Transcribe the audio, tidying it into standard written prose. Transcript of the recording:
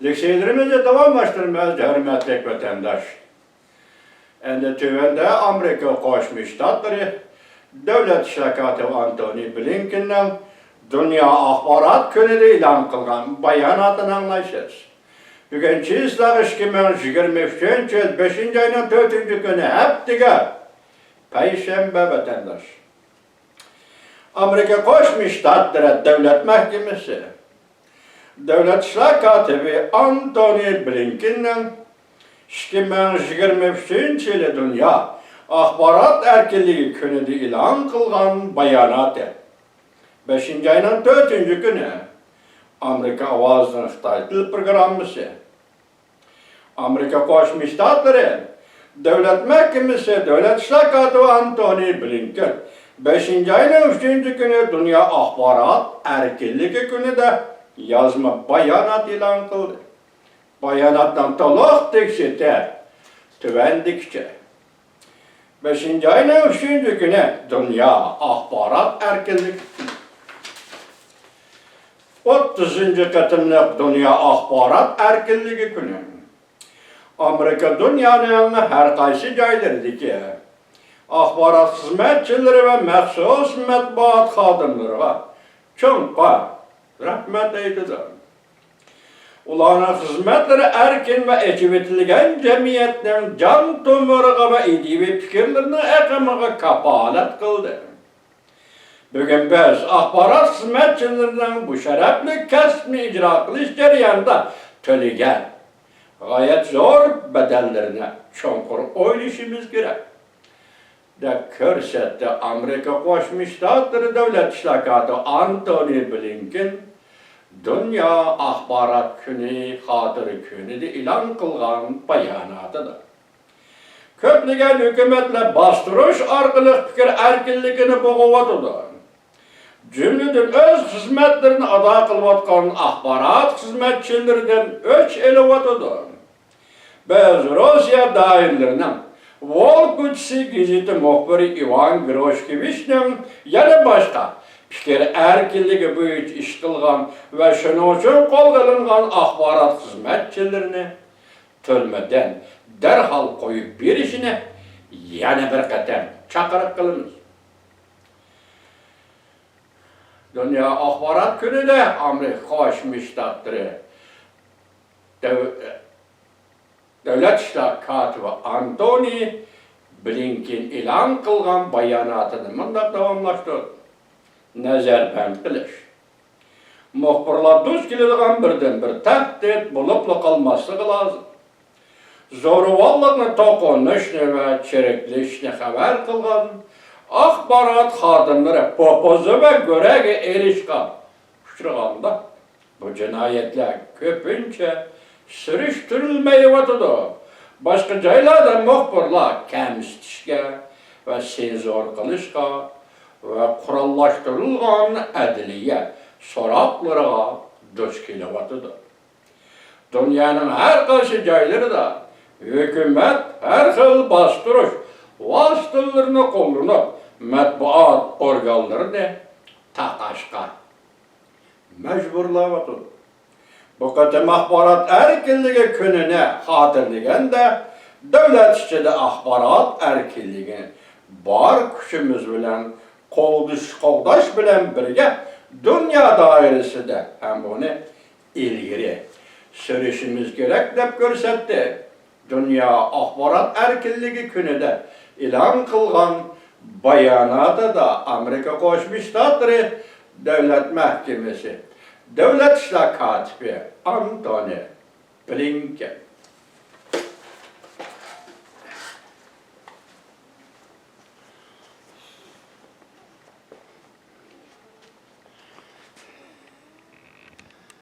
Likseylerimizi davamlaştırmaz hürmetlik vatandaş. Endi tövende Amerika Qo'shma Shtatlari Davlat Shakati Antony Blinken'dan Dünya Axborot kunida e'lon qilgan bayonotini anglaysiz. Bugungi islar 2023-yil 5-oyning 4-kuni haftaga payshanba vatandaş. Amerika Qo'shma Shtatlari Davlat Mahkamasi Davlat ishlar kotibi Antony Blinken'dan 2023-yili Dünya Axborot erkinligi kunida e'lon qilgan bayonoti 5-oyning 4-kuni Amerika Ovozining Xitoy til programmasi Amerika Qo'shma Shtatlari Davlat Mahkamasi Davlat ishlar kotibi Antony Blinken 5-oyning 3-kuni Dünya Axborot erkinligi kunida yazma bayonot e'lon qildi. Bayonotdan to'liq tekshirtir tuvandikcha. 5-oyning 3-kuni Dünya Axborot erkinligi 30-qatimliq Dünya Axborot erkinligi kuni. Amerika dunyoning har qaysi joylaridagi axborot xizmatchilari va maxsus matbuot xodimlariga cho'nqa rahmat aytadi. Ularning xizmatlari erkin va echivitilgan jamiyatning jon tomiriga va ideviy fikrlarning aqimiga kafolat qildi. Bugun biz axborot xizmatchilarining bu sharafli kasbni ijro qilish jarayonida to'lagan g'oyat zo'r badallarini cho'nqur o'ylashimiz kerak deb ko'rsatdi Amerika Qo'shma Shtatlari Davlat ishlar kotibi Antony Blinken Dünya Axborot kuni xotiri kunida e'lon qilgan bayonotida. Ko'plagan hukumatlar bostirish orqali fikr erkinligini bo'g'iyotdi. Jumladan o'z xizmatlarini ado qilayotgan axborot xizmatchilaridan o'ch olyotdi. Biz Rossiya doiralarining Volkuchsi gazeti muxbiri Ivan Groshkevichning yana boshqa fikr erkinligi bo'yicha ish qilgan va shuning uchun qo'lga olingan axborot xizmatchilarini turmadan darhol qo'yib berishini yana bir qator chaqiriq qilamiz. Dünya Axborot kunida Amerika Qo'shma Shtatlari Davlat ishlar kotibi Antony Blinken e'lon qilgan bayonotini bunday davomlashtirdi. Nazarband qilish. Muxbirlar duch keladigan birdan-bir tahdid bo'lib qolmasligi lozim. Zo'ravonlikni to'qinishni va chiriklashni xabar qilgan axborot xodimlari popozi va go'raga erishgan uchraganda bu jinoyatlar ko'pincha surishtirilmayotdi. Boshqa joylarda muxbirlar kamsitishga va senzur qilishga va qurollashtirilgan adliya so'roqlariga duch kelyotdi. Dunyoning har qaysi joylarida hukumat har xil bostirish vositalarini qo'llanib matbuot organlarini taqashga majburlayotdi. Bu qator axborot erkinligi kunini xotirlaganda davlat ichida axborot erkinligi bor kuchimiz bilan qo'ldash bilan birga dunyo doirasida ham buni ilgari surishimiz kerak deb ko'rsatdi. Dünya Axborot erkinligi kunida e'lon qilgan bayonotida Amerika Qo'shma Shtatlari Davlat Mahkamasi Davlat ishlar kotibi Antony Blinken